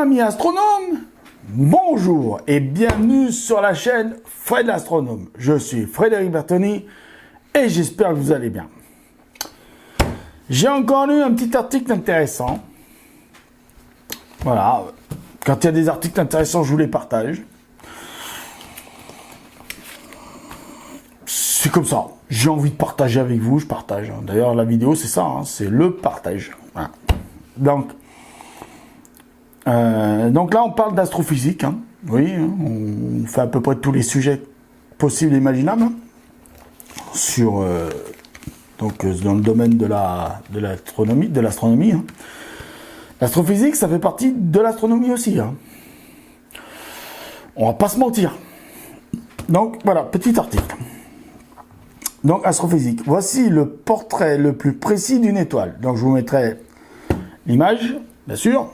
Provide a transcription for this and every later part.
Amis astronomes, bonjour et bienvenue sur la chaîne Fred l'astronome. Je suis Frédéric Bertoni et j'espère que vous allez bien. J'ai encore lu un petit article intéressant. Voilà, quand il y a des articles intéressants, je vous les partage. C'est comme ça, j'ai envie de partager avec vous, je partage. D'ailleurs, la vidéo, c'est ça, hein, c'est le partage. Voilà. Donc là, on parle d'astrophysique. Hein. Oui, hein, on fait à peu près tous les sujets possibles et imaginables. Sur, dans le domaine de l'astronomie. Hein. L'astrophysique, ça fait partie de l'astronomie aussi. Hein. On va pas se mentir. Donc, voilà, petit article. Donc, astrophysique. Voici le portrait le plus précis d'une étoile. Donc, je vous mettrai l'image, bien sûr.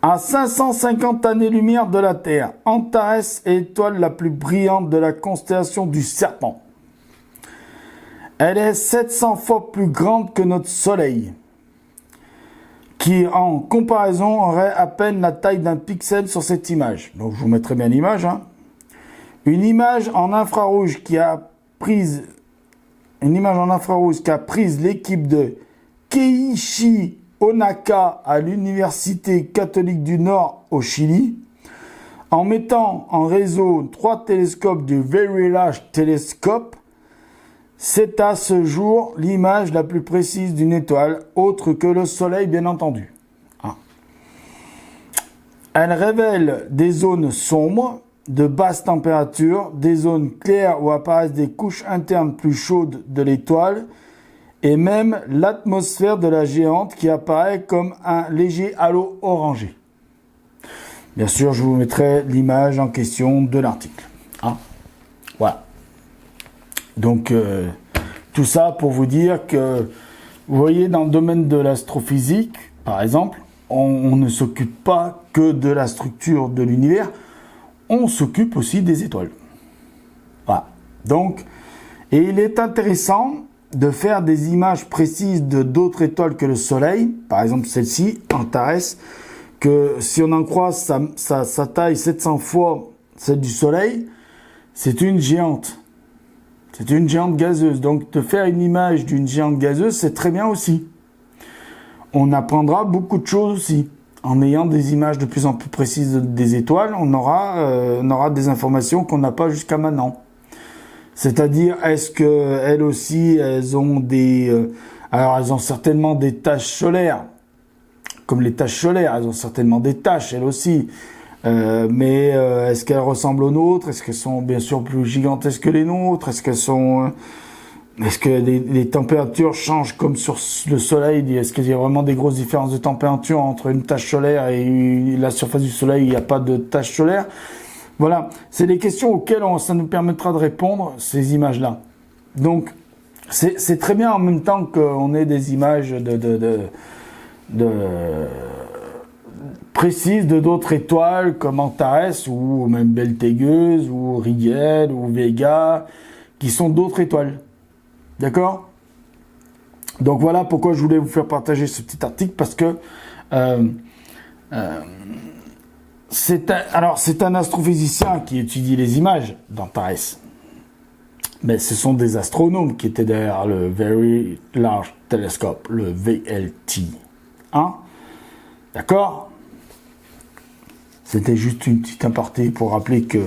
À 550 années-lumière de la Terre, Antares est l'étoile la plus brillante de la constellation du Serpent. Elle est 700 fois plus grande que notre Soleil, qui en comparaison aurait à peine la taille d'un pixel sur cette image. Donc je vous mettrai bien l'image. Hein. Une image en infrarouge qui a prise l'équipe de Keiichi Onaka à l'Université catholique du Nord au Chili, en mettant en réseau 3 télescopes du Very Large Telescope. C'est à ce jour l'image la plus précise d'une étoile, autre que le Soleil bien entendu. Elle révèle des zones sombres, de basse température, des zones claires où apparaissent des couches internes plus chaudes de l'étoile, et même l'atmosphère de la géante qui apparaît comme un léger halo orangé. Bien sûr, je vous mettrai l'image en question de l'article. Hein, voilà. Donc, tout ça pour vous dire que, vous voyez, dans le domaine de l'astrophysique, par exemple, on ne s'occupe pas que de la structure de l'univers, on s'occupe aussi des étoiles. Voilà. Donc, et il est intéressant de faire des images précises de d'autres étoiles que le Soleil, par exemple celle-ci, Antares, que si on en croit sa taille 700 fois celle du Soleil, c'est une géante. C'est une géante gazeuse. Donc de faire une image d'une géante gazeuse, c'est très bien aussi. On apprendra beaucoup de choses aussi. En ayant des images de plus en plus précises des étoiles, on aura des informations qu'on n'a pas jusqu'à maintenant. C'est-à-dire, est-ce que elles aussi, elles ont alors elles ont certainement des taches solaires, comme les taches solaires, elles ont certainement des taches, elles aussi. Mais est-ce qu'elles ressemblent aux nôtres? Est-ce qu'elles sont bien sûr plus gigantesques que les nôtres? Est-ce que les températures changent comme sur le Soleil? Est-ce qu'il y a vraiment des grosses différences de température entre une tache solaire et la surface du Soleil? Il n'y a pas de tache solaire. Voilà, c'est des questions auxquelles ça nous permettra de répondre, ces images-là. Donc, c'est très bien en même temps qu'on ait des images précises de d'autres étoiles, comme Antares, ou même Betelgeuse, ou Rigel, ou Vega, qui sont d'autres étoiles. D'accord? Donc voilà pourquoi je voulais vous faire partager ce petit article, parce que c'est un astrophysicien qui étudie les images d'Antares. Mais ce sont des astronomes qui étaient derrière le Very Large Telescope, le VLT. Hein? D'accord? C'était juste une petite aparté pour rappeler que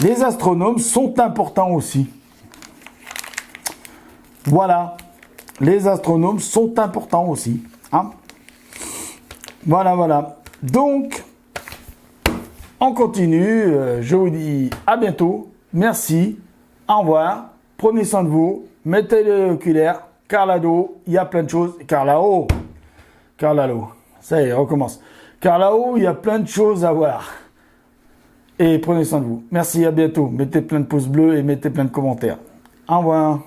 les astronomes sont importants aussi. Voilà. Les astronomes sont importants aussi. Hein? Voilà. Donc, on continue, je vous dis à bientôt, merci, au revoir, prenez soin de vous, mettez les oculaires, car là-haut, il y a plein de choses, car là-haut, ça y est, on recommence, car là-haut, il y a plein de choses à voir, et prenez soin de vous, merci, à bientôt, mettez plein de pouces bleus et mettez plein de commentaires, au revoir.